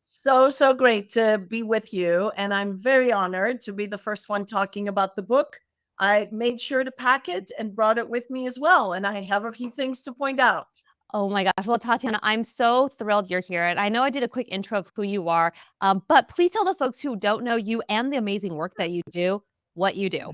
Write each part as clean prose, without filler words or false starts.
So great to be with you. And I'm very honored to be the first one talking about the book. I made sure to pack it and brought it with me as well. And I have a few things to point out. Oh my gosh. Well, Tatiana, I'm so thrilled you're here. And I know I did a quick intro of who you are, but please tell the folks who don't know you and the amazing work that you do what you do.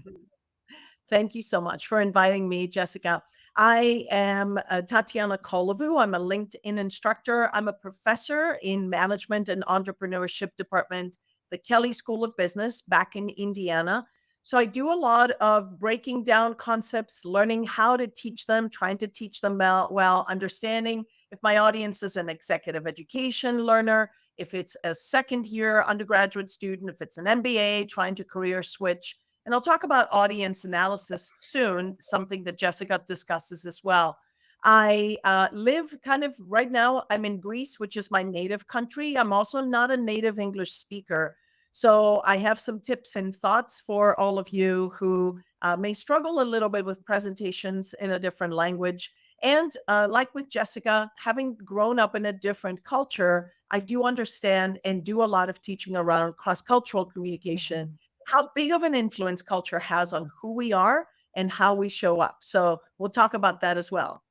Thank you so much for inviting me, Jessica. I am Tatiana Kolovou. I'm a LinkedIn instructor. I'm a professor in management and entrepreneurship department, the Kelley School of Business back in Indiana. So I do a lot of breaking down concepts, learning how to teach them, trying to teach them well, understanding if my audience is an executive education learner, if it's a second year undergraduate student, if it's an MBA trying to career switch. And I'll talk about audience analysis soon, something that Jessica discusses as well. I live kind of right now, I'm in Greece, which is my native country. I'm also not a native English speaker. So I have some tips and thoughts for all of you who may struggle a little bit with presentations in a different language. And like with Jessica, having grown up in a different culture, I do understand and do a lot of teaching around cross cultural communication, how big of an influence culture has on who we are and how we show up. So we'll talk about that as well.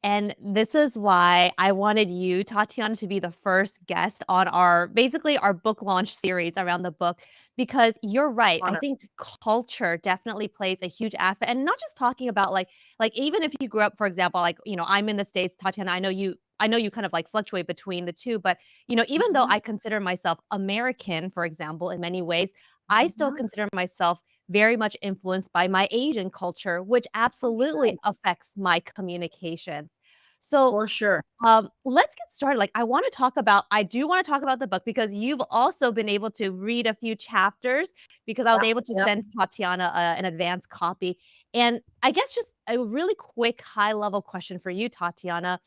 And this is why I wanted you, Tatiana, to be the first guest on our book launch series around the book, because you're right. I Honor. think culture definitely plays a huge aspect, and not just talking about like even if you grew up, for example, like, I'm in the States, Tatiana, I know you kind of like fluctuate between the two, but even though Mhm. I consider myself American, for example, in many ways, I still Mhm. consider myself very much influenced by my Asian culture, which absolutely Sure. affects my communications. So, For sure. let's get started. Like, I do want to talk about the book because you've also been able to read a few chapters because I was Yeah. able to Yep. send Tatiana an advanced copy. And I guess just a really quick high level question for you, Tatiana.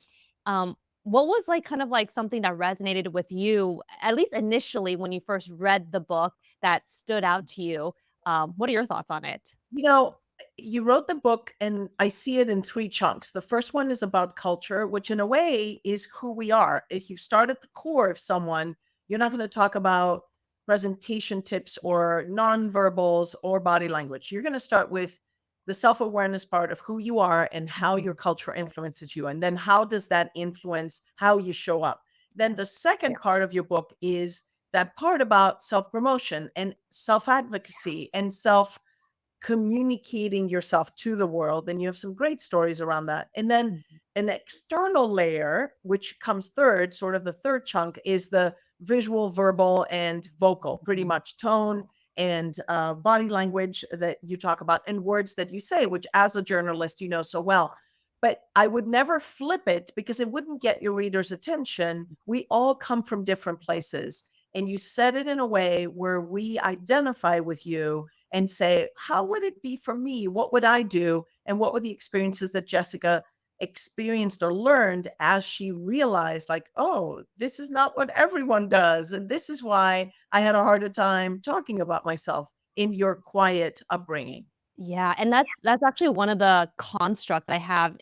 Um, what was like kind of like something that resonated with you, at least initially when you first read the book that stood out to you? What are your thoughts on it? You know, you wrote the book, and I see it in three chunks. The first one is about culture, which in a way is who we are. If you start at the core of someone, you're not going to talk about presentation tips or nonverbals or body language. You're going to start with the self awareness part of who you are and how your culture influences you. And then how does that influence how you show up? Then the second part of your book is that part about self promotion and self advocacy and self communicating yourself to the world. And you have some great stories around that. And then Mhm. an external layer, which comes third, sort of the third chunk, is the visual, verbal, and vocal, pretty much tone and body language that you talk about, and words that you say, which as a journalist, you know so well. But I would never flip it because it wouldn't get your reader's attention. We all come from different places. And you said it in a way where we identify with you and say, how would it be for me? What would I do? And what were the experiences that Jessica experienced or learned as she realized, like, oh, this is not what everyone does. And this is why I had a harder time talking about myself in your quiet upbringing. Yeah, and that's actually one of the constructs I have.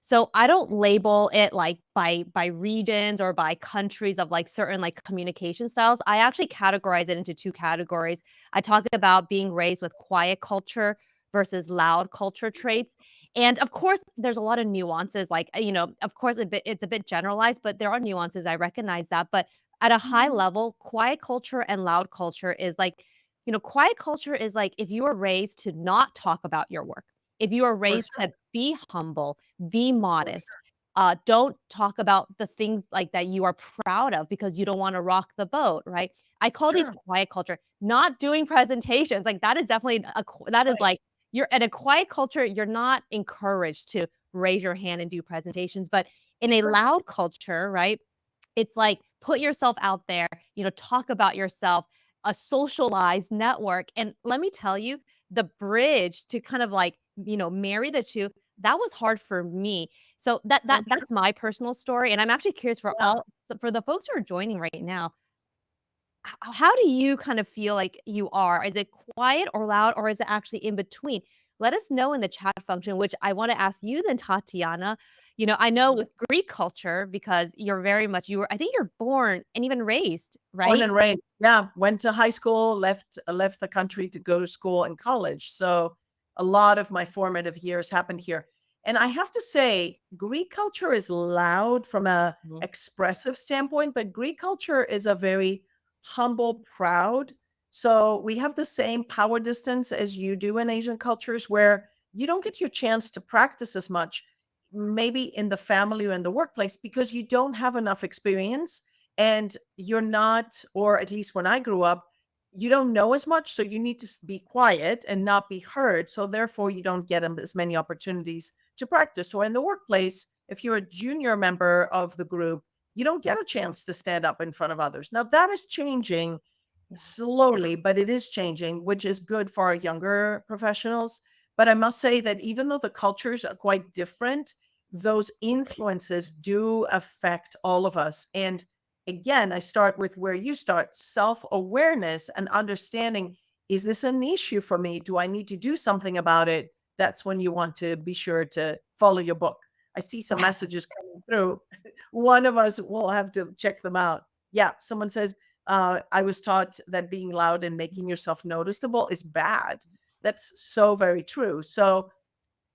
So I don't label it like by regions or by countries of like certain like communication styles. I actually categorize it into two categories. I talk about being raised with quiet culture versus loud culture traits. And of course, there's a lot of nuances. Like, of course, it's a bit generalized, but there are nuances. I recognize that. But at a high level, quiet culture and loud culture is like, quiet culture is like if you are raised to not talk about your work, if you are For raised sure. to be humble, be For modest, sure. don't talk about the things like that you are proud of because you don't want to rock the boat, right? I call these Sure. quiet culture, not doing presentations. Like that is definitely that is Right. like you're in a quiet culture, you're not encouraged to raise your hand and do presentations. But in a Sure. loud culture, right? It's like put yourself out there, talk about yourself, a socialized network. And let me tell you, the bridge to kind of like, marry the two, that was hard for me. So that For that sure. that's my personal story. And I'm actually curious Yeah. for the folks who are joining right now, how do you kind of feel like you are? Is it quiet or loud, or is it actually in between? Let us know in the chat function, which I want to ask you then, Tatiana. I know with Greek culture, because you're very much I think you're born and even raised, Born right? and raised. Yeah, went to high school, left the country to go to school and college. So a lot of my formative years happened here. And I have to say, Greek culture is loud from a Mhm. expressive standpoint, but Greek culture is a very humble, proud. So we have the same power distance as you do in Asian cultures where you don't get your chance to practice as much, maybe in the family or in the workplace, because you don't have enough experience and you're not, or at least when I grew up, you don't know as much, so you need to be quiet and not be heard, so therefore you don't get as many opportunities to practice. Or in the workplace, if you're a junior member of the group, you don't get a chance to stand up in front of others. Now that is changing Yeah. slowly, but it is changing, which is good for our younger professionals. But I must say that even though the cultures are quite different, those influences do affect all of us. And again, I start with where you start, self awareness and understanding, is this an issue for me? Do I need to do something about it? That's when you want to be sure to follow your book. I see some Yeah. messages coming through. One of us will have to check them out. Yeah, someone says, I was taught that being loud and making yourself noticeable is bad. That's so very true. So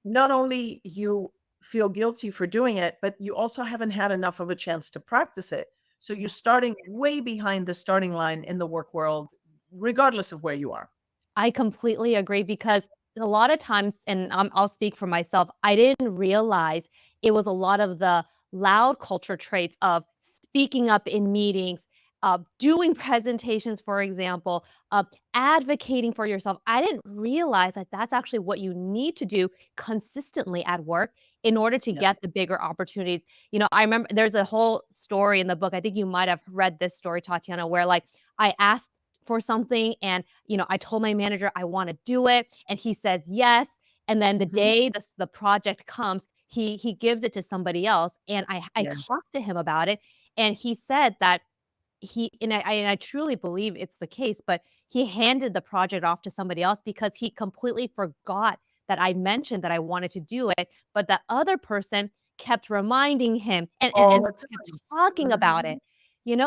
not only you feel guilty for doing it, but you also haven't had enough of a chance to practice it. So you're starting way behind the starting line in the work world, regardless of where you are. I completely agree because a lot of times, and I'll speak for myself, I didn't realize it was a lot of the loud culture traits of speaking up in meetings, doing presentations, for example, advocating for yourself. I didn't realize that that's actually what you need to do consistently at work in order to Yeah. get the bigger opportunities. I remember there's a whole story in the book. I think you might have read this story, Tatiana, where like I asked for something and I told my manager I want to do it and he says yes. And then the Mhm. day the project comes, he gives it to somebody else. And I Yeah. talked to him about it. And he said that and I truly believe it's the case, but he handed the project off to somebody else because he completely forgot that I mentioned that I wanted to do it, but that other person kept reminding him and All the kept time. talking about Mhm. it,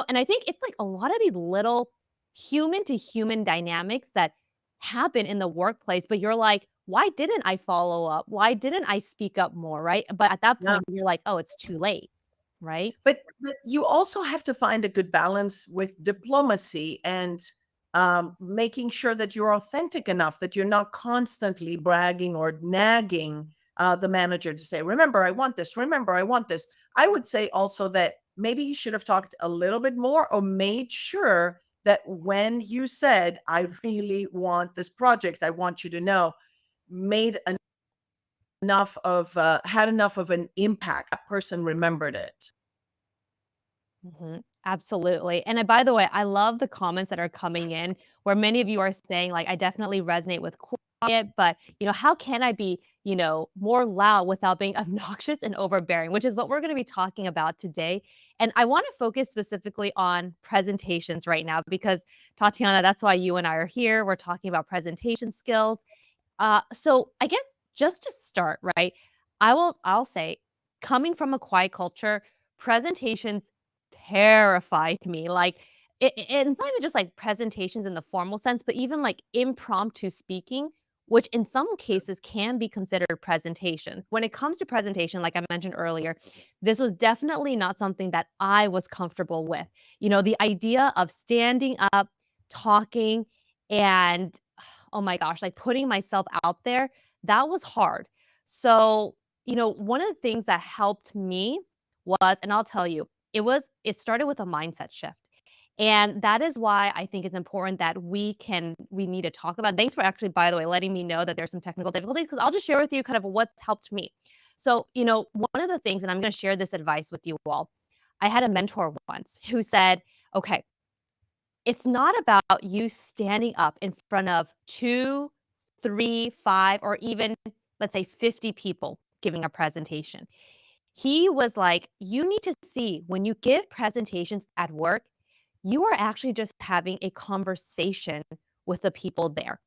And I think it's like a lot of these little human to human dynamics that happen in the workplace, but you're like, "Why didn't I follow up? Why didn't I speak up more?" Right? But at that Yeah. point, you're like, "Oh, it's too late." Right? But you also have to find a good balance with diplomacy and making sure that you're authentic enough that you're not constantly bragging or nagging the manager to say, "Remember, I want this. Remember, I want this." I would say also that maybe you should have talked a little bit more or made sure that when you said, "I really want this project, I want you to know," made enough of had enough of an impact. That person remembered it. Mhm. Absolutely. And by the way, I love the comments that are coming in where many of you are saying, like, I definitely resonate with quiet, but, how can I be, more loud without being obnoxious and overbearing, which is what we're going to be talking about today. And I want to focus specifically on presentations right now because, Tatiana, that's why you and I are here. We're talking about presentation skills. So I guess just to start, right? I'll say, coming from a quiet culture, presentations terrified me. Like it's not even just like presentations in the formal sense, but even like impromptu speaking, which in some cases can be considered presentation. When it comes to presentation, like I mentioned earlier, this was definitely not something that I was comfortable with. The idea of standing up, talking, and oh my gosh, like putting myself out there, that was hard. So, one of the things that helped me was, and I'll tell you, it started with a mindset shift. And that is why I think it's important that we need to talk about. Thanks for actually, by the way, letting me know that there's some technical difficulties because I'll just share with you kind of what's helped me. So, one of the things, and I'm going to share this advice with you all. I had a mentor once who said, okay, it's not about you standing up in front of 2, 3, 5, or even, let's say, 50 people giving a presentation. He was like, "You need to see when you give presentations at work, you are actually just having a conversation with the people there.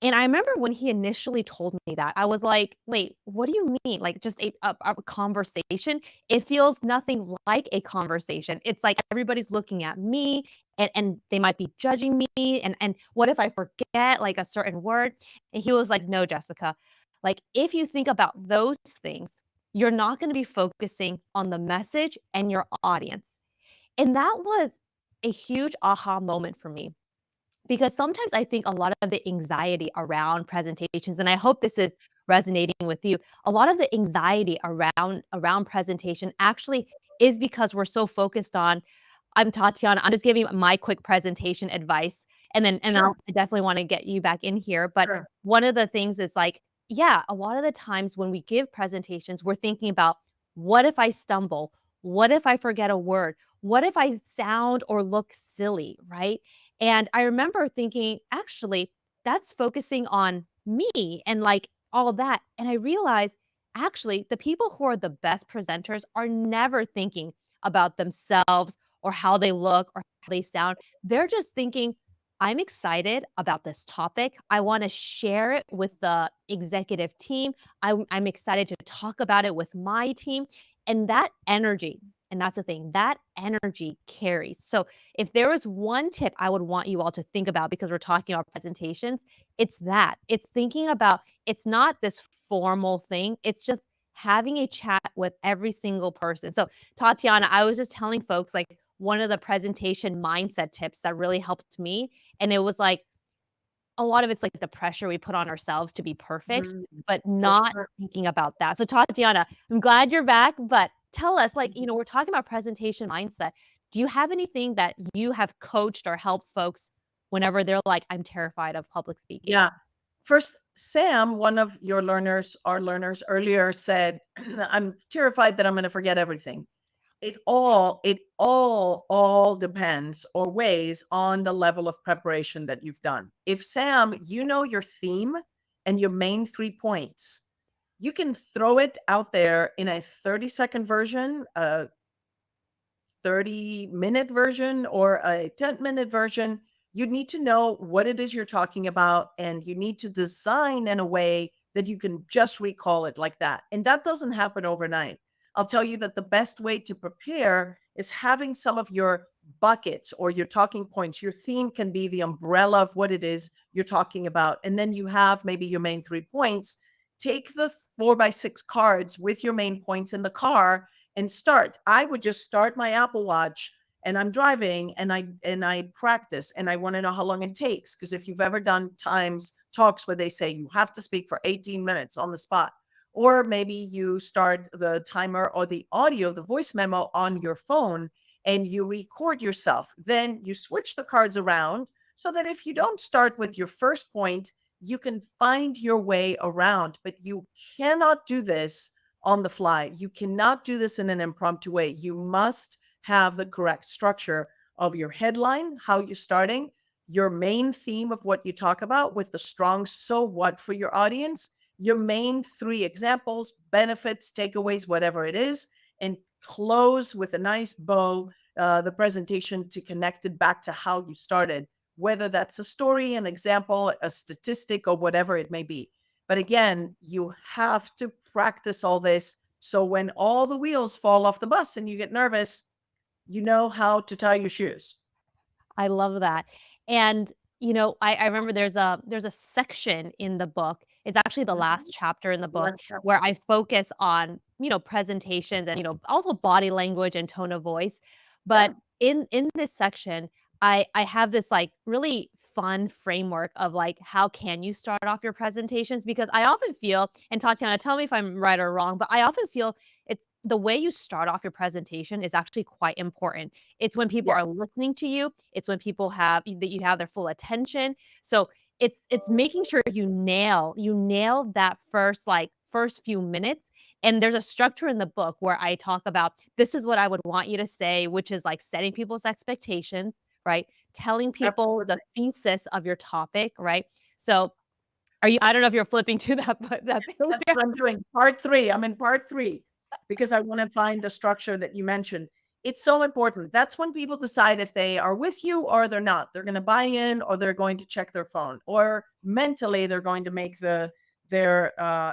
And I remember when he initially told me that, I was like, "Wait, what do you mean? Like, just a conversation? It feels nothing like a conversation. It's like everybody's looking at me, and they might be judging me, and what if I forget, like, a certain word?" And he was like, "No, Jessica, like, if you think about those things, you're not gonna be focusing on the message and your audience." And that was a huge aha moment for me because sometimes I think a lot of the anxiety around presentations, and I hope this is resonating with you, a lot of the anxiety around presentation actually is because we're so focused on I'm Tatiana, I'm just giving my quick presentation advice, and Sure, I definitely wanna get you back in here, but sure. one of the things is, like, yeah, a lot of the times when we give presentations, we're thinking about, "What if I stumble? What if I forget a word? What if I sound or look silly?" Right? And I remember thinking, "Actually, that's focusing on me and, like, all that," and I realized, actually, the people who are the best presenters are never thinking about themselves or how they look or how they sound. They're just thinking, "I'm excited about this topic. I wanna share it with the executive team. I'm excited to talk about it with my team." And that energy and that's the thing, that energy carries. So, if there was one tip I would want you all to think about because we're talking about presentations, it's that. It's thinking about it's not this formal thing, it's just having a chat with every single person. So, Tatiana, I was just telling folks, like, one of the presentation mindset tips that really helped me, and it was like, a lot of it's like the pressure we put on ourselves to be perfect, Mhm. but For not sure. thinking about that. So, Tatiana, I'm glad you're back, but tell us, like, Mhm. we're talking about presentation mindset. Do you have anything that you have coached or helped folks whenever they're like, "I'm terrified of public speaking"? Yeah. First, Sam, one of your learners, our learners earlier said, I'm terrified that I'm going to forget everything. It all depends or weighs on the level of preparation that you've done. If Sam, you know your theme and your main 3 points, you can throw it out there in a 30-second version, 30-minute version or a 10-minute version. You need to know what it is you're talking about, and you need to design in a way that you can just recall it like that. And that doesn't happen overnight. I'll tell you that the best way to prepare is having some of your buckets or your talking points. Your theme can be the umbrella of what it is you're talking about. And then you have maybe your main 3 points. Take the 4 by 6 cards with your main points in the car and start. I would just start my Apple Watch and I'm driving and I practice and I want to know how long it takes, because if you've ever done times talks where they say you have to speak for 18 minutes on the spot, or maybe you start the timer or the audio, the voice memo on your phone, and you record yourself, then you switch the cards around so that if you don't start with your first point, you can find your way around. But you cannot do this on the fly. You cannot do this in an impromptu way. You must have the correct structure of your headline, how you're starting, your main theme of what you talk about with the strong so what for your audience, your main 3 examples, benefits, takeaways, whatever it is, and close with a nice bow the presentation to connect it back to how you started, whether that's a story, an example, a statistic, or whatever it may be. But again, you have to practice all this. So when all the wheels fall off the bus and you get nervous, you know how to tie your shoes. I love that. And, I remember there's a section in the book, it's actually the Mhm. last chapter in the book, Last chapter. where I focus on, presentations and, also body language and tone of voice. Yeah. But in this section, I have this, like, really fun framework of, like, how can you start off your presentations, because I often feel, and Tatiana, tell me if I'm right or wrong, but I often feel it's the way you start off your presentation is actually quite important. It's when people Yeah. are listening to you, it's when people have that you have their full attention. So, it's making sure you nail that first, like, first few minutes, and there's a structure in the book where I talk about, "This is what I would want you to say," which is, like, setting people's expectations, right? Telling people the Absolutely. thesis of your topic, right? So, are you I don't know if you're flipping to that, but that Yes, page that's there. what I'm doing. Part 3. I'm in part 3 because I want to find the structure that you mentioned. It's so important. That's when people decide if they are with you or they're not. They're going to buy in or they're going to check their phone, or mentally they're going to make their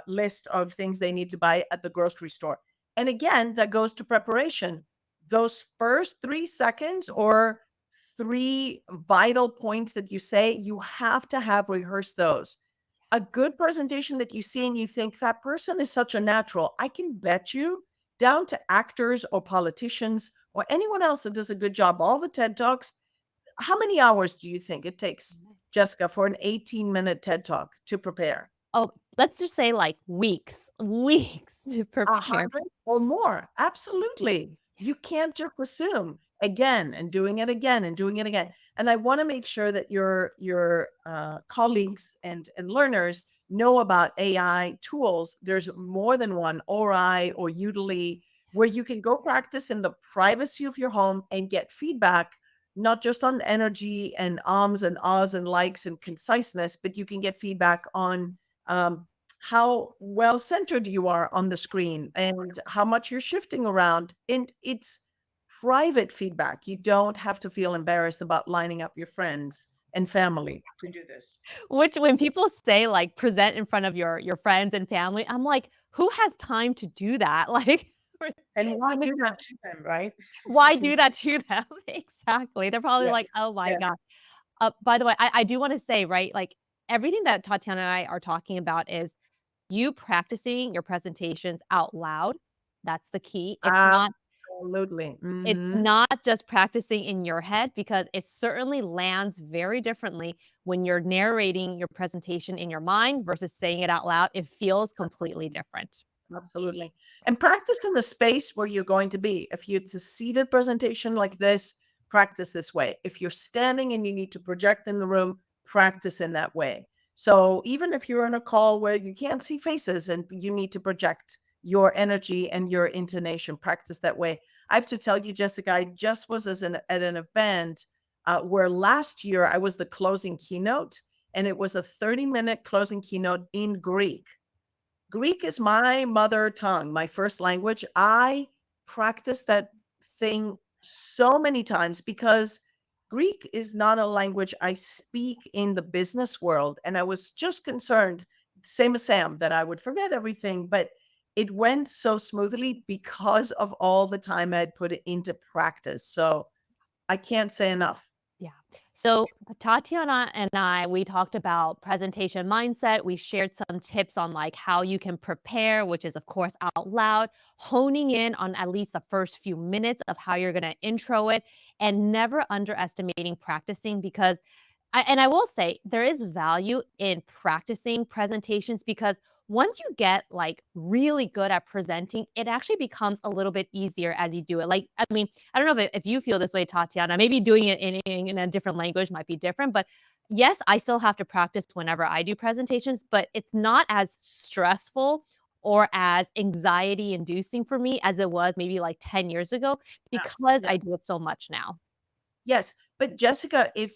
list of things they need to buy at the grocery store. And again, that goes to preparation. Those first 3 seconds or three vital points that you say, you have to have rehearsed those. A good presentation that you see and you think that person is such a natural, I can bet you, down to actors or politicians or anyone else that does a good job, all the TED Talks, how many hours do you think it takes, Jessica, for an 18-minute TED Talk to prepare? Oh, let's just say like weeks, weeks to prepare. 100 or more. Absolutely. You can't just assume again and doing it again and doing it again. And I want to make sure that your colleagues and learners know about AI tools. There's more than one, Ori or Udemy, where you can go practice in the privacy of your home and get feedback, not just on energy and ums and ahs and likes and conciseness, but you can get feedback on um, how well centered you are on the screen and how much you're shifting around. And it's private feedback. You don't have to feel embarrassed about lining up your friends and family to do this. Which when people say, like, present in front of your friends and family, I'm like, "Who has time to do that?" Like, And why when do that to them, right? why do that to them? Exactly. They're probably Yeah, like, "Oh my yeah. god." By the way, I do wanna say, right, like, everything that Tatiana and I are talking about is you practicing your presentations out loud. That's the key. Absolutely. It's Mhm. not just practicing in your head because it certainly lands very differently when you're narrating your presentation in your mind versus saying it out loud. It feels completely different. Absolutely. And practice in the space where you're going to be. If it's a seated presentation like this, practice this way. If you're standing and you need to project in the room, practice in that way. So even if you're in a call where you can't see faces and you need to project your energy and your intonation, practice that way. I have to tell you, Jessica, I just was at an event where last year I was the closing keynote, and it was a 30-minute closing keynote in Greek. Greek is my mother tongue, my first language. I practice that thing so many times because Greek is not a language I speak in the business world. And I was just concerned, same as Sam, that I would forget everything. But it went so smoothly because of all the time I had put it into practice. So I can't say enough. Yeah. So Tatiana and I, we talked about presentation mindset. We shared some tips on like how you can prepare, which is of course out loud, honing in on at least the first few minutes of how you're going to intro it, and never underestimating practicing because I will say there is value in practicing presentations because once you get like really good at presenting, it actually becomes a little bit easier as you do it. Like, I mean, I don't know if you feel this way, Tatiana. Maybe doing it in a different language might be different, but yes, I still have to practice whenever I do presentations, but it's not as stressful or as anxiety inducing for me as it was maybe like 10 years ago because Yeah. I do it so much now. Yes, but Jessica, if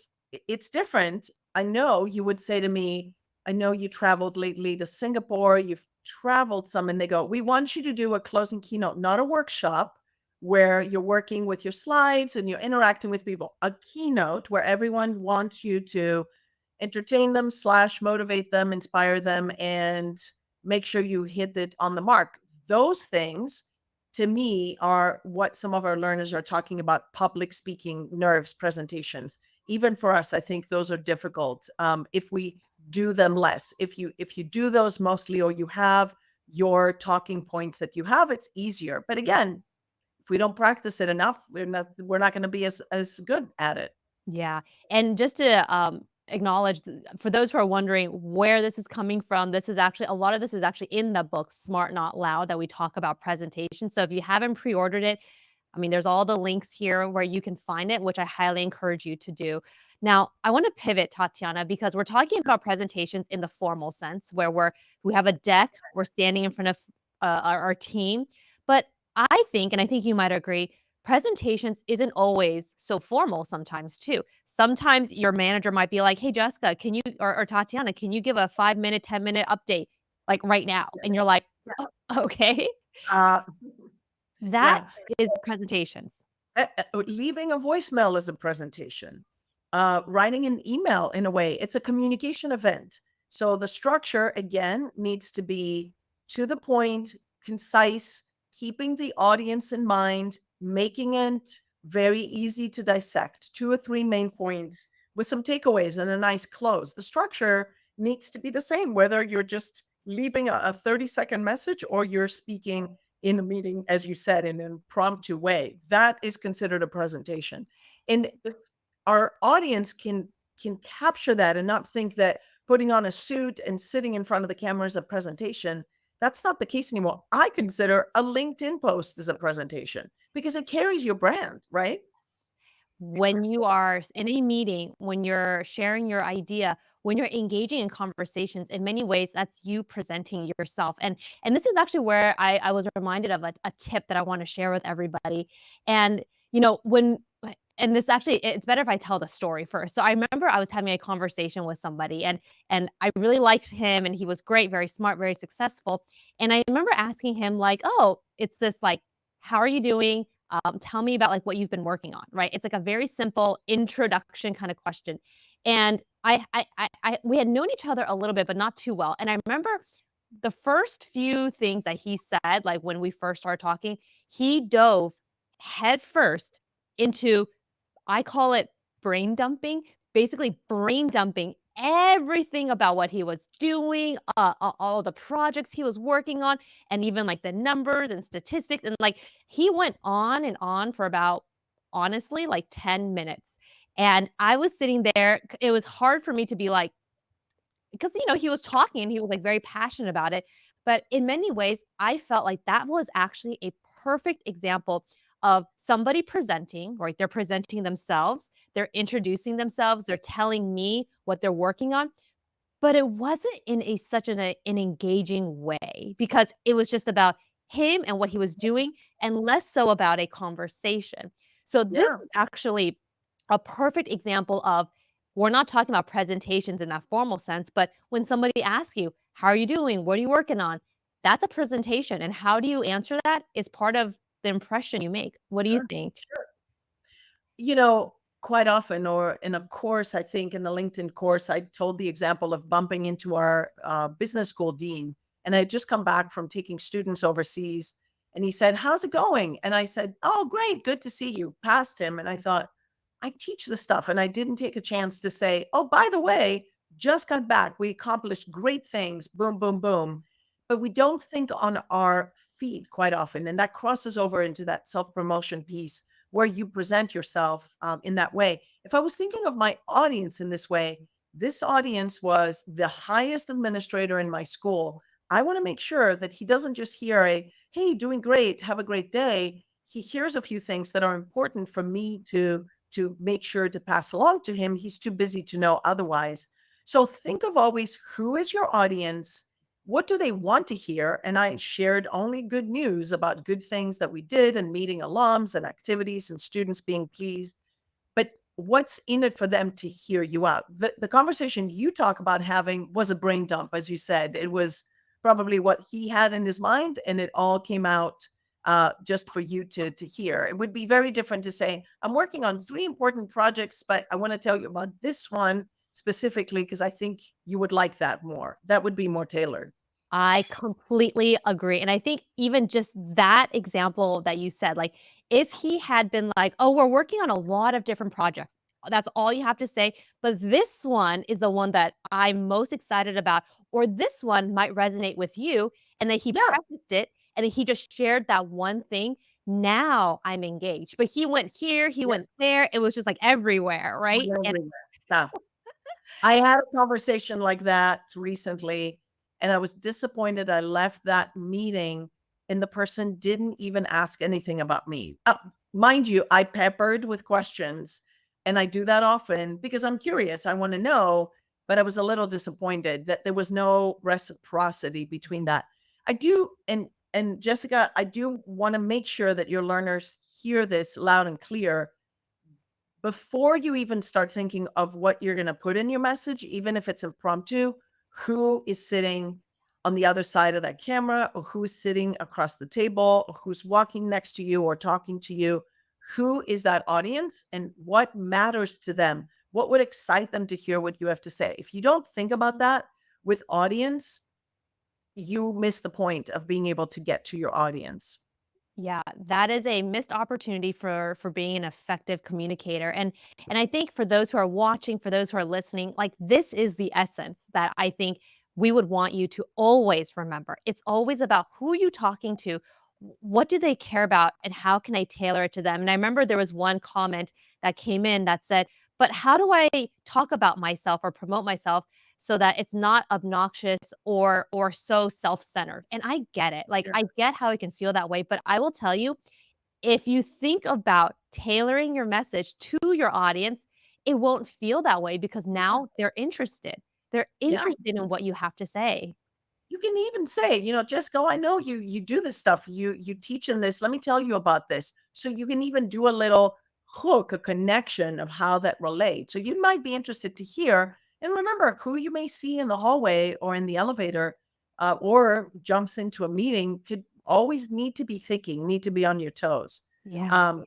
it's different, I know you would say to me, I know you traveled lately to Singapore, you've traveled some, and they go, we want you to do a closing keynote, not a workshop where you're working with your slides and you're interacting with people, a keynote where everyone wants you to entertain them slash motivate them, inspire them, and make sure you hit it on the mark. Those things to me are what some of our learners are talking about: public speaking, nerves, presentations. Even for us, I think those are difficult if we do them less. If you do those mostly, or you have your talking points that you have, it's easier. But again, if we don't practice it enough, we're not going to be as good at it. Yeah, and just to, acknowledge for those who are wondering where this is coming from, this is actually a lot of this is actually in the book Smart Not Loud that we talk about presentation, so if you haven't pre-ordered it, I mean, there's all the links here where you can find it, which I highly encourage you to do. Now, I wanna pivot, Tatiana, because we're talking about presentations in the formal sense where we have a deck, we're standing in front of, our team, but I think, and I think you might agree, presentations isn't always so formal sometimes too. Sometimes your manager might be like, "Hey, Jessica, can you or Tatiana, can you give a 5-minute, 10-minute update, like, right now?" And you're like, "Okay." Uh, That yeah. is presentations. Leaving a voicemail is a presentation. Writing an email, in a way, it's a communication event. So the structure, again, needs to be to the point, concise, keeping the audience in mind, making it very easy to dissect. 2 or 3 main points with some takeaways and a nice close. The structure needs to be the same, whether you're just leaving a 30-second message or you're speaking in a meeting, as you said, in an impromptu way. That is considered a presentation. And if our audience can capture that and not think that putting on a suit and sitting in front of the camera is a presentation, that's not the case anymore. I consider a LinkedIn post as a presentation because it carries your brand, right? When you are in a meeting, when you're sharing your idea, when you're engaging in conversations, in many ways, that's you presenting yourself. And this is actually where I was reminded of a tip that I want to share with everybody. And when and this actually it's better if I tell the story first. So I remember I was having a conversation with somebody and I really liked him and he was great, very smart, very successful. And I remember asking him like, "Oh, it's this like, how are you doing? Tell me about like what you've been working on," right? It's like a very simple introduction kind of question. And we had known each other a little bit, but not too well. And I remember the first few things that he said, like when we first started talking, he dove head first into, I call it brain dumping, basically brain dumping everything about what he was doing, all the projects he was working on, and even like the numbers and statistics. And like he went on and on for about, honestly, like 10 minutes. And I was sitting there. It was hard for me to be like, because, he was talking and he was, like, very passionate about it, but in many ways, I felt like that was actually a perfect example of somebody presenting, right? They're presenting themselves, they're introducing themselves, they're telling me what they're working on, but it wasn't in a such an engaging way because it was just about him and what he was doing and less so about a conversation. So this Yeah, is actually a perfect example of, we're not talking about presentations in that formal sense, but when somebody asks you, "How are you doing? What are you working on?" That's a presentation, and how do you answer that is part of the impression you make. What do you sure, think? sure. You know, quite often, or in a course, I think in the LinkedIn course, I told the example of bumping into our business school dean. And I had just come back from taking students overseas. And he said, "How's it going?" And I said, "Oh, great. Good to see you." Past him. And I thought, I teach this stuff. And I didn't take a chance to say, "Oh, by the way, just got back. We accomplished great things. Boom, boom, boom." But we don't think on our feet quite often. And that crosses over into that self promotion piece where you present yourself in that way. If I was thinking of my audience in this way, this audience was the highest administrator in my school. I want to make sure that he doesn't just hear a, "Hey, doing great, have a great day." He hears a few things that are important for me to make sure to pass along to him. He's too busy to know otherwise. So think of always, who is your audience? What do they want to hear? And I shared only good news about good things that we did and meeting alums and activities and students being pleased. But what's in it for them to hear you out? The conversation you talk about having was a brain dump, as you said. It was probably what he had in his mind, and it all came out just for you to hear. It would be very different to say, "I'm working on 3 important projects, but I want to tell you about this one specifically because I think you would like that more." That would be more tailored. I completely agree, and I think even just that example that you said, like, if he had been like, "Oh, we're working on a lot of different projects," that's all you have to say, but this one is the one that I'm most excited about, or this one might resonate with you, and then he Yeah, prefaced it, and then he just shared that one thing, now I'm engaged, but he went here, he yeah, went there, it was just, like, everywhere, right? we're And everywhere. Yeah. I had a conversation like that recently, and I was disappointed I left that meeting and the person didn't even ask anything about me. Mind you, I peppered with questions, and I do that often because I'm curious. I want to know, but I was a little disappointed that there was no reciprocity between that. I do, and Jessica, I do want to make sure that your learners hear this loud and clear before you even start thinking of what you're going to put in your message, even if it's impromptu. Who is sitting on the other side of that camera, or who's sitting across the table, or who's walking next to you or talking to you? who is that audience and what matters to them? What would excite them to hear what you have to say? If you don't think about that with audience, you miss the point of being able to get to your audience. Yeah, that is a missed opportunity for being an effective communicator. And I think for those who are watching, for those who are listening, like this is the essence that I think we would want you to always remember. It's always about who are you talking to, what do they care about, and how can I tailor it to them? And I remember there was one comment that came in that said, "But how do I talk about myself or promote myself so that it's not obnoxious or so self-centered?" And I get it. Like Yeah. I get how it can feel that way, but I will tell you, if you think about tailoring your message to your audience, it won't feel that way because now they're interested. They're Yeah. interested in what you have to say. You can even say, Jessica, I know you do this stuff. You teach in this. Let me tell you about this. So you can even do a little hook, a connection of how that relates. So you might be interested to hear. And remember, who you may see in the hallway or in the elevator, or jumps into a meeting could always need to be thinking, need to be on your toes. Yeah. Um,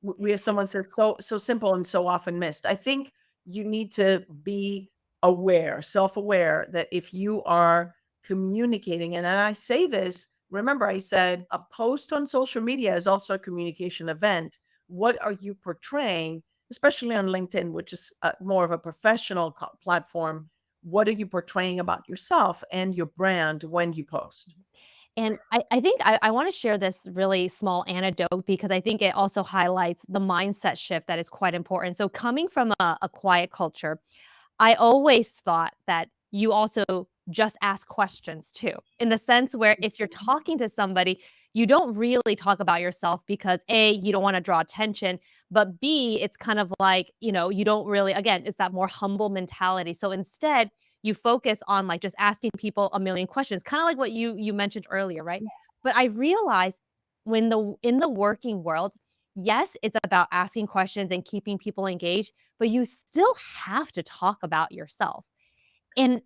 we have someone said so simple and so often missed. I think you need to be aware, self-aware that if you are communicating, and I say this, remember I said a post on social media is also a communication event. What are you portraying, especially on LinkedIn, which is more of a professional platform? What are you portraying about yourself and your brand when you post? And I think I want to share this really small anecdote because I think it also highlights the mindset shift that is quite important. So, coming from a quiet culture, I always thought that you also just ask questions too, in the sense where if you're talking to somebody, you don't really talk about yourself because A, you don't want to draw attention, but B, it's kind of like, you don't really, again, it's that more humble mentality. So instead, you focus on like just asking people a million questions, kind of like what you mentioned earlier, right? But I realized when the in the working world, yes, it's about asking questions and keeping people engaged, but you still have to talk about yourself. And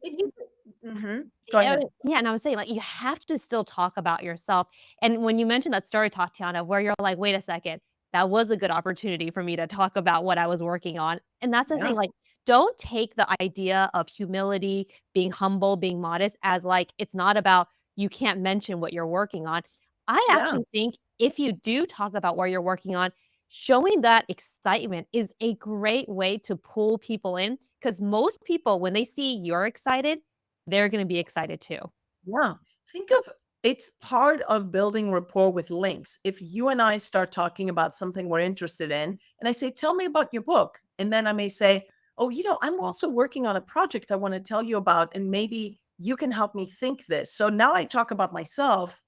Go ahead. yeah, and I was saying, like, you have to still talk about yourself. And when you mentioned that story, Tatiana, where you're like, wait a second, that was a good opportunity for me to talk about what I was working on. And that's the Yeah, thing, like, don't take the idea of humility, being humble, being modest as like it's not about you can't mention what you're working on. I yeah. actually think if you do talk about what you're working on, showing that excitement is a great way to pull people in because most people, when they see you're excited, they're gonna be excited too. Yeah. Think of it's part of building rapport with links. If you and I start talking about something we're interested in, and I say, tell me about your book. And then I may say, oh, I'm also working on a project I want to tell you about, and maybe you can help me think this. So now I talk about myself,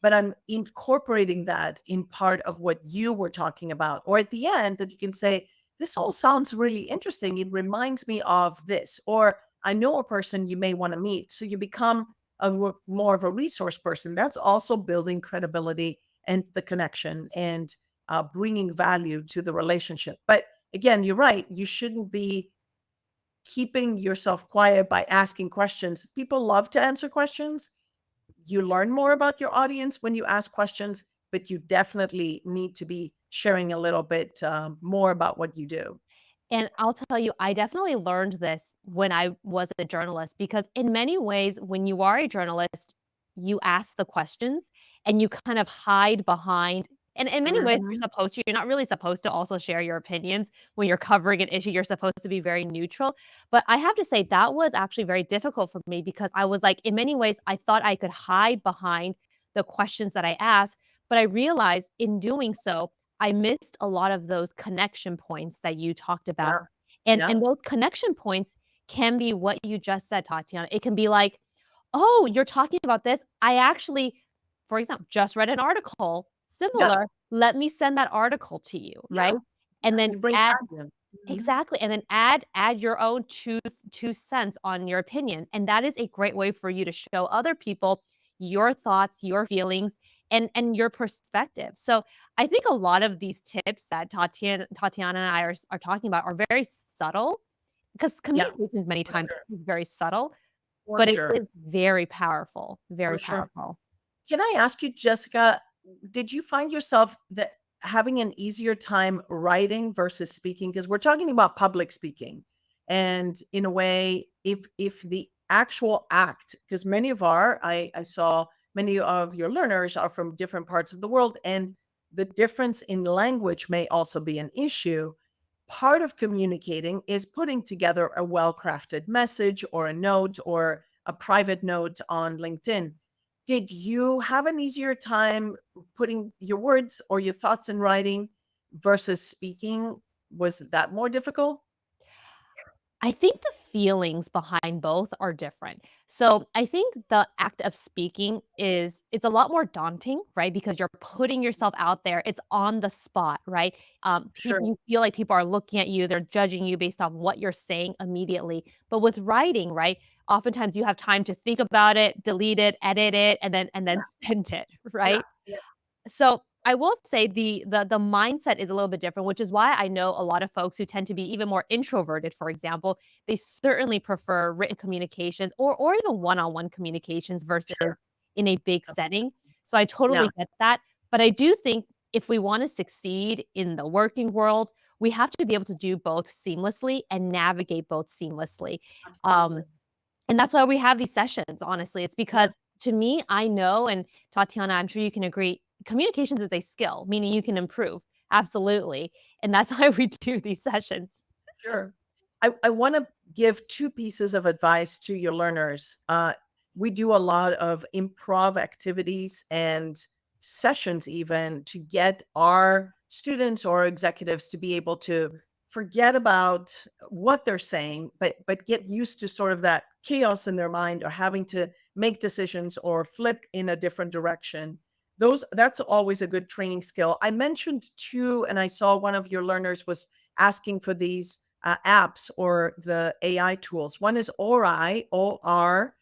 but I'm incorporating that in part of what you were talking about. Or at the end, that you can say, this all sounds really interesting. It reminds me of this. Or I know a person you may want to meet. So you become more of a resource person. That's also building credibility and the connection and bringing value to the relationship. But again, you're right. You shouldn't be keeping yourself quiet by asking questions. People love to answer questions. You learn more about your audience when you ask questions, but you definitely need to be sharing a little bit more about what you do. And I'll tell you, I definitely learned this when I was a journalist because in many ways, when you are a journalist, you ask the questions and you kind of hide behind and in many ways, you're Mhm. supposed to. You're not really supposed to also share your opinions when you're covering an issue. You're supposed to be very neutral. But I have to say that was actually very difficult for me because I was like, in many ways, I thought I could hide behind the questions that I asked. But I realized in doing so, I missed a lot of those connection points that you talked about. Yeah. And Yeah. those connection points can be what you just said, Tatiana. It can be like, "Oh, you're talking about this. I actually, for example, just read an article Yeah. similar. Let me send that article to you," Yeah. right? And then You bring add value. Mhm. exactly, and then add your own two cents on your opinion, and that is a great way for you to show other people your thoughts, your feelings, and your perspective. So, I think a lot of these tips that Tatiana and I are talking about are very subtle because Yeah. communications many For times sure. is very subtle, For but it sure. is very powerful, For very sure. powerful. Can I ask you, Jessica, did you find yourself that having an easier time writing versus speaking? Because we're talking about public speaking. And in a way, if the actual act, because I saw many of your learners are from different parts of the world, and the difference in language may also be an issue. Part of communicating is putting together a well-crafted message or a note or a private note on LinkedIn. Did you have an easier time putting your words or your thoughts in writing versus speaking? Was that more difficult? I think the feelings behind both are different. So I think the act of speaking it's a lot more daunting, right? Because you're putting yourself out there. It's on the spot, right? People Sure. you feel like people are looking at you, they're judging you based on what you're saying immediately. But with writing, right? Oftentimes you have time to think about it, delete it, edit it, and then Yeah. send it, Yeah. right? Yeah. So, I will say the mindset is a little bit different, which is why I know a lot of folks who tend to be even more introverted, for example, they certainly prefer written communications or even one-on-one communications versus Sure. in a big setting. So, I Yeah. totally get that, but I do think if we wanna succeed in the working world, we have to be able to do both seamlessly and navigate both seamlessly. Absolutely. Um and that's why we have these sessions, honestly. It's Yeah. because to me, I know, and Tatiana, I'm sure you can agree, communications is a skill, meaning you can improve. Absolutely. And that's why we do these sessions. Sure. I want to give two pieces of advice to your learners. We do a lot of improv activities and sessions, even to get our students or executives to be able to forget about what they're saying, but get used to sort of that chaos in their mind or having to make decisions or flip in a different direction. That's always a good training skill. I mentioned two, and I saw one of your learners was asking for these apps or the AI tools. One is ORI, ORAI.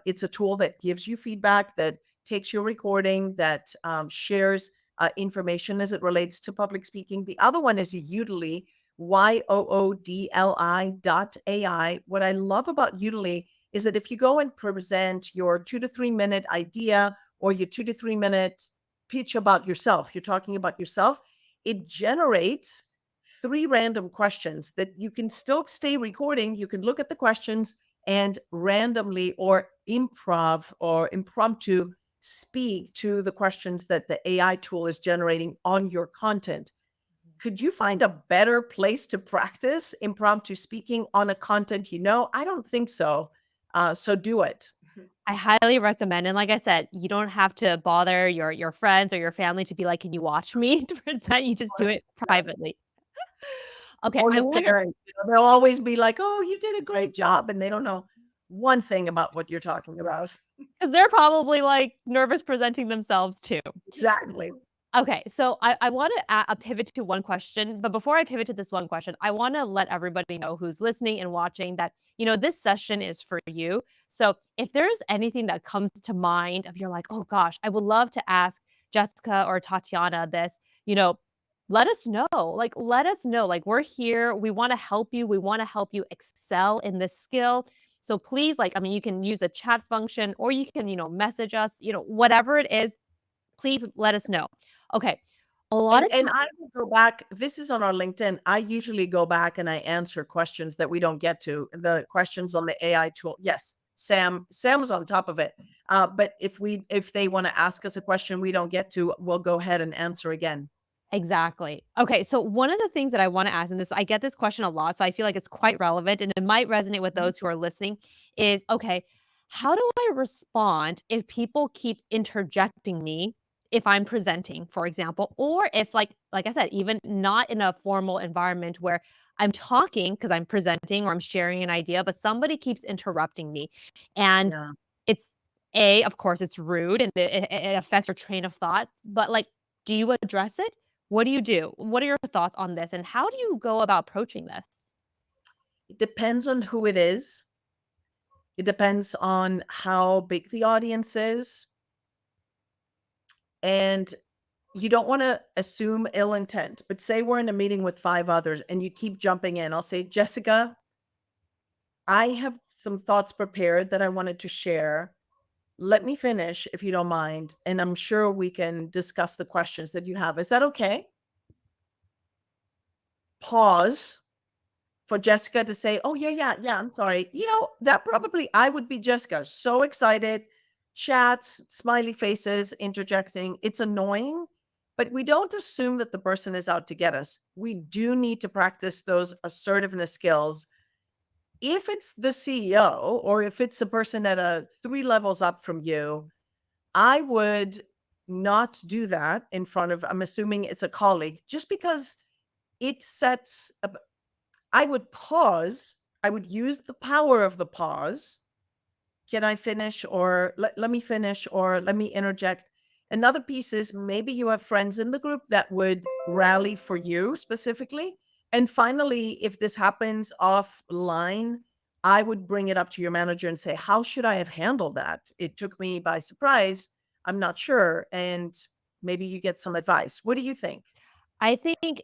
It's a tool that gives you feedback, that takes your recording, that shares information as it relates to public speaking. The other one is Udily, YOODLI.ai. What I love about Udily is that if you go and present your 2 to 3 minute idea or your 2 to 3 minute pitch about yourself, you're talking about yourself, it generates three random questions that you can still stay recording. You can look at the questions and randomly or improv or impromptu speak to the questions that the AI tool is generating on your content. Could you find a better place to practice impromptu speaking on a content you know? I don't think so. So do it. I highly recommend, and like I said, you don't have to bother your friends or your family to be like, "Can you watch me to present?" You just do it privately. Okay, Or I your wanna parents, they'll always be like, "Oh, you did a great job," and they don't know one thing about what you're talking about. 'cause they're probably, like, nervous presenting themselves too. Exactly. Okay, so I wanna pivot to one question, but before I pivot to this one question, I wanna let everybody know who's listening and watching that, this session is for you. So if there's anything that comes to mind of you're like, "Oh gosh, I would love to ask Jessica or Tatiana this," you know, let us know. Like, let us know. Like, we're here. We wanna help you. We wanna help you excel in this skill. So please, like, I mean, you can use a chat function or you can, message us, whatever it is, please let us know. Okay. A lot of And times I will go back, this is on our LinkedIn. I usually go back and I answer questions that we don't get to, the questions on the AI tool. Yes, Sam's on top of it. But if they want to ask us a question we don't get to, we'll go ahead and answer again. exactly. Okay, so one of the things that I wanna ask, and this I get this question a lot, so I feel like it's quite relevant, and it might resonate with Mhm. those who are listening, is, okay, how do I respond if people keep interjecting me if I'm presenting, for example, or if, like I said, even not in a formal environment where I'm talking because 'cause I'm presenting or I'm sharing an idea, but somebody keeps interrupting me, and Yeah. it's of course, it's rude and it affects your train of thought, but, like, do you address it? What do you do? What are your thoughts on this, and how do you go about approaching this? It depends on who it is. It depends on how big the audience is. And you don't want to assume ill intent, but say we're in a meeting with five others and you keep jumping in. I'll say, Jessica, I have some thoughts prepared that I wanted to share. let me finish if you don't mind, and I'm sure we can discuss the questions that you have. Is that okay? Pause for Jessica to say, "Oh, yeah, yeah, yeah, I'm sorry." That probably I would be Jessica, so excited, chats, smiley faces, interjecting. It's annoying, but we don't assume that the person is out to get us. We do need to practice those assertiveness skills. If it's the CEO or if it's a person at a 3 levels up from you, I would not do that in front of, I'm assuming it's a colleague, just because it sets a I would pause. I would use the power of the pause. Can I finish? Or let me finish, or let me interject. Another piece is maybe you have friends in the group that would rally for you specifically. And finally, if this happens offline, I would bring it up to your manager and say, how should I have handled that? It took me by surprise. I'm not sure. And maybe you get some advice. What do you think? I think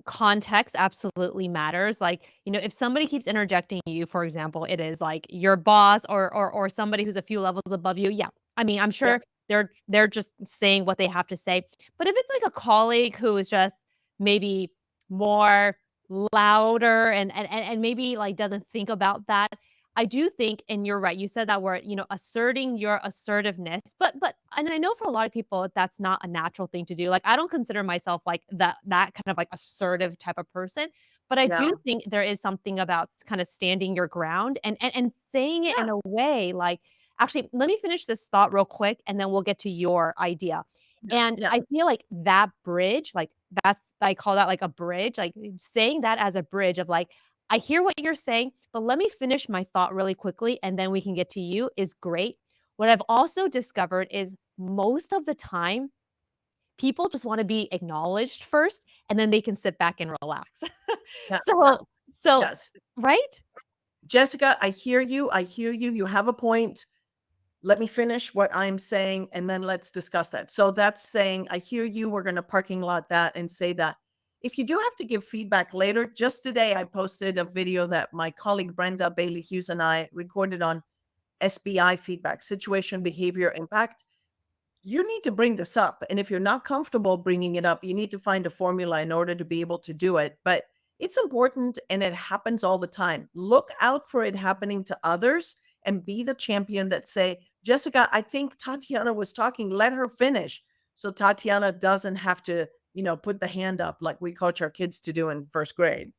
context absolutely matters. Like, if somebody keeps interjecting you, for example, it is like your boss or somebody who's a few levels above you. Yeah. I mean, I'm Yeah. sure they're just saying what they have to say. But if it's like a colleague who is just maybe more louder and maybe like doesn't think about that, I do think, and you're right, you said that word, asserting your assertiveness. But and I know for a lot of people that's not a natural thing to do. Like I don't consider myself like that kind of like assertive type of person. But I Yeah. do think there is something about kind of standing your ground and saying it in Yeah. a way like, actually, let me finish this thought real quick and then we'll get to your idea. Yeah. And Yeah. I feel like that bridge, like that's I call that like a bridge, like saying that as a bridge of like, I hear what you're saying, but let me finish my thought really quickly and then we can get to you is great. What I've also discovered is most of the time, people just want to be acknowledged first and then they can sit back and relax. Yeah. So, Yes. right? Jessica, I hear you. I hear you. You have a point. Let me finish what I'm saying and then let's discuss that. So that's saying, I hear you. We're going to parking lot that and say that. If you do have to give feedback later, just today I posted a video that my colleague Brenda Bailey Hughes and I recorded on SBI feedback, situation, behavior, impact. You need to bring this up. And if you're not comfortable bringing it up, you need to find a formula in order to be able to do it. But it's important and it happens all the time. Look out for it happening to others and be the champion that say, Jessica, I think Tatiana was talking, let her finish. So Tatiana doesn't have to, put the hand up like we coach our kids to do in first grade.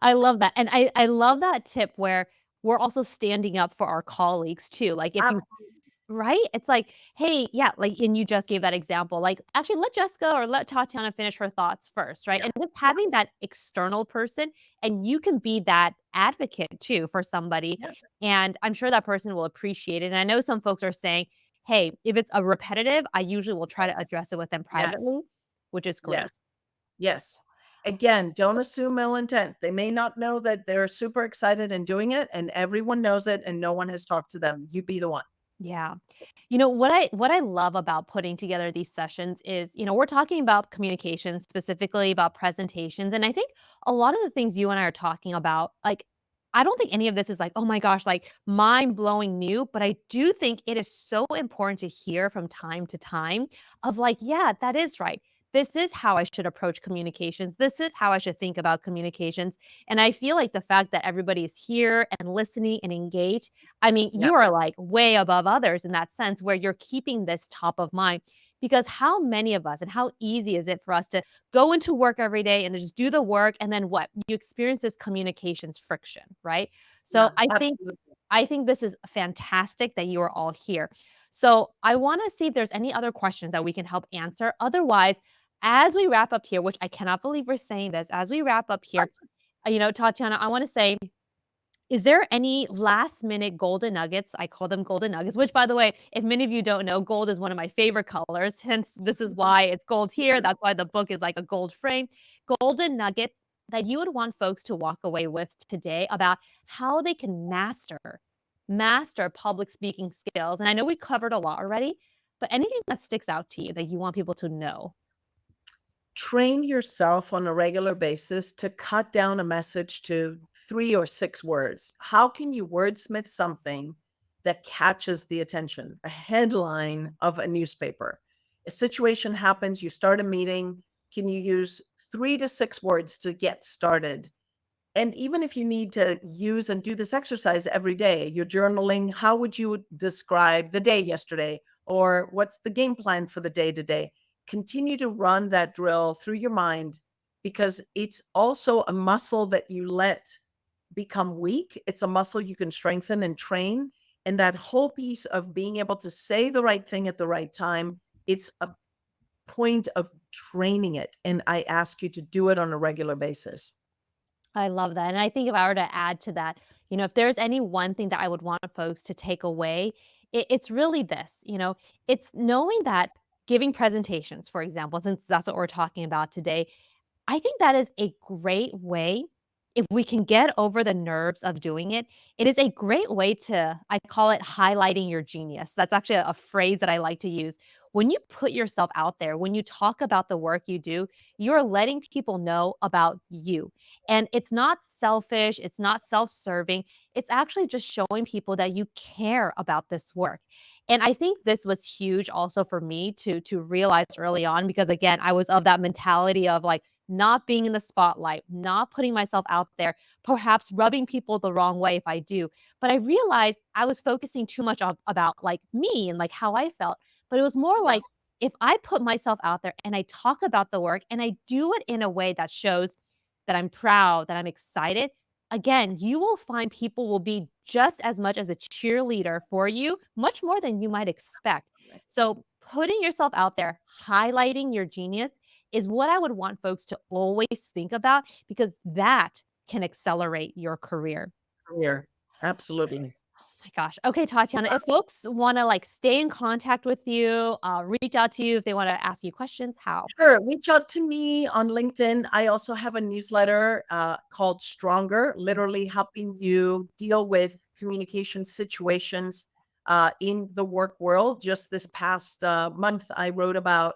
I love that, and I love that tip where we're also standing up for our colleagues too, like, if you right? It's like, "Hey" yeah, like, and you just gave that example, like, "Actually, let Jessica or let Tatiana finish her thoughts first," right? Yeah. And just having that external person, and you can be that advocate too for somebody, Yeah. and I'm sure that person will appreciate it, and I know some folks are saying, "Hey, if it's a repetitive, I usually will try to Yes. address it with them Yes. privately," which is Yes. great. Yes. Again, don't assume ill intent. They may not know that they're super excited and doing it, and everyone knows it, and no one has talked to them. You be the one. Yeah. What I love about putting together these sessions is, we're talking about communication, specifically about presentations, and I think a lot of the things you and I are talking about, like, I don't think any of this is like, "Oh my gosh," like, mind-blowing new, but I do think it is so important to hear from time to time of like, "Yeah, that is right. This is how I should approach communications. This is how I should think about communications." And I feel like the fact that everybody is here and listening and engaged, I mean, Yeah. you are like way above others in that sense where you're keeping this top of mind because how many of us and how easy is it for us to go into work every day and just do the work and then what? You experience this communications friction, right? Yeah. So I think this is fantastic that you are all here. So I want to see if there's any other questions that we can help answer. Otherwise, as we wrap up here, which I cannot believe we're saying this, as we wrap up here, Tatiana, I want to say is there any last minute golden nuggets? I call them golden nuggets, which by the way, if many of you don't know, gold is one of my favorite colors. Hence, this is why it's gold here. That's why the book is like a gold frame. Golden nuggets that you would want folks to walk away with today about how they can master public speaking skills. And I know we covered a lot already, but anything that sticks out to you that you want people to know? Train yourself on a regular basis to cut down a message to 3 or 6 words. How can you wordsmith something that catches the attention, a headline of a newspaper. A situation happens, you start a meeting. Can you use 3 to 6 words to get started? And even if you need to use and do this exercise every day, you're journaling, how would you describe the day yesterday? Or what's the game plan for the day today? Continue to run that drill through your mind, because it's also a muscle that you let become weak. It's a muscle you can strengthen and train. And that whole piece of being able to say the right thing at the right time, it's a point of training it. And I ask you to do it on a regular basis. I love that. And I think if I were to add to that, if there's any one thing that I would want folks to take away, it's really this, it's knowing that giving presentations, for example, since that's what we're talking about today, I think that is a great way if we can get over the nerves of doing it. It is a great way to, I call it highlighting your genius. That's actually a phrase that I like to use. When you put yourself out there, when you talk about the work you do, you're letting people know about you. And it's not selfish, it's not self-serving. It's actually just showing people that you care about this work. And I think this was huge also for me to realize early on, because again, I was of that mentality of like not being in the spotlight, not putting myself out there, perhaps rubbing people the wrong way if I do. But I realized I was focusing too much about like me and like how I felt. But it was more Yeah. like if I put myself out there and I talk about the work and I do it in a way that shows that I'm proud, that I'm excited, again, you will find people will be just as much as a cheerleader for you, much more than you might expect. So, putting yourself out there, highlighting your genius is what I would want folks to always think about, because that can accelerate your career. Career. Absolutely. My gosh. Okay, Tatiana, if folks want to like stay in contact with you, reach out to you if they want to ask you questions, how? Sure. Reach out to me on LinkedIn. I also have a newsletter called Stronger, literally helping you deal with communication situations in the work world. Just this past month, I wrote about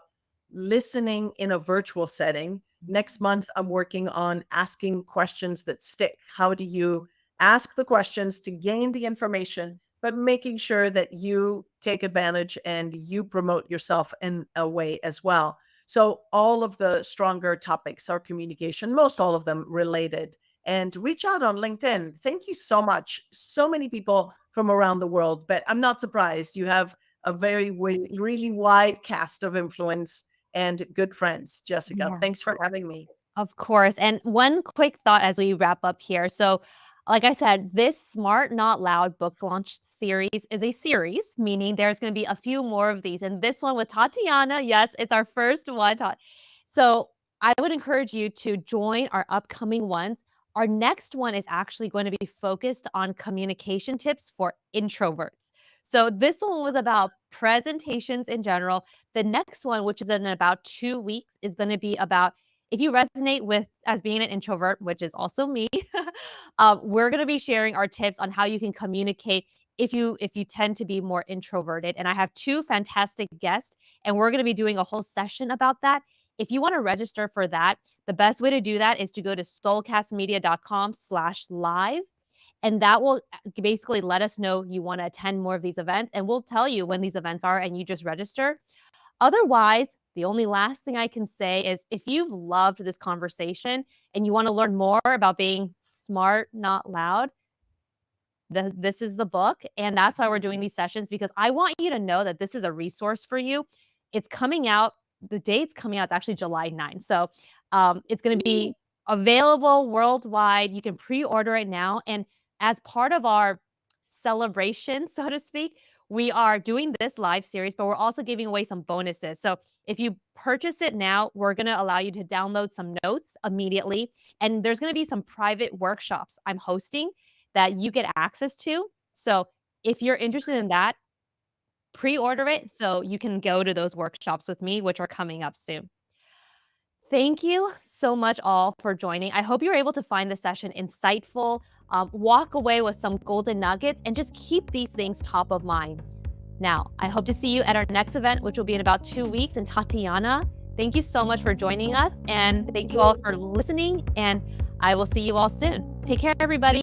listening in a virtual setting. Next month, I'm working on asking questions that stick. How do you ask the questions to gain the information, but making sure that you take advantage and you promote yourself in a way as well? So all of the stronger topics are communication, most all of them related. And reach out on LinkedIn. Thank you so much. So many people from around the world, but I'm not surprised. You have a very really wide cast of influence and good friends, Jessica. Yeah. Thanks for having me. Of course. And one quick thought as we wrap up here. So, like I said, this Smart Not Loud book launch series is a series, meaning there's going to be a few more of these. And this one with Tatiana, yes, it's our first one. So, I would encourage you to join our upcoming ones. Our next one is actually going to be focused on communication tips for introverts. So, this one was about presentations in general. The next one, which is in about 2 weeks, is going to be about if you resonate with as being an introvert, which is also me, we're going to be sharing our tips on how you can communicate if you tend to be more introverted. And I have two fantastic guests, and we're going to be doing a whole session about that. If you want to register for that, the best way to do that is to go to soulcastmedia.com/live. And that will basically let us know you want to attend more of these events. And we'll tell you when these events are, and you just register. Otherwise, the only last thing I can say is if you've loved this conversation and you want to learn more about being smart, not loud, this is the book. And that's why we're doing these sessions, because I want you to know that this is a resource for you. It's coming out, the date's coming out, it's actually July 9th. So it's going to be available worldwide. You can pre-order it now. And as part of our celebration, so to speak, we are doing this live series, but we're also giving away some bonuses. So if you purchase it now, we're going to allow you to download some notes immediately. And there's going to be some private workshops I'm hosting that you get access to. So if you're interested in that, pre-order it so you can go to those workshops with me, which are coming up soon. Thank you so much all for joining. I hope you're able to find the session insightful, walk away with some golden nuggets, and just keep these things top of mind. Now, I hope to see you at our next event, which will be in about 2 weeks. And Tatiana, thank you so much for joining us. And thank you all for listening. And I will see you all soon. Take care, everybody.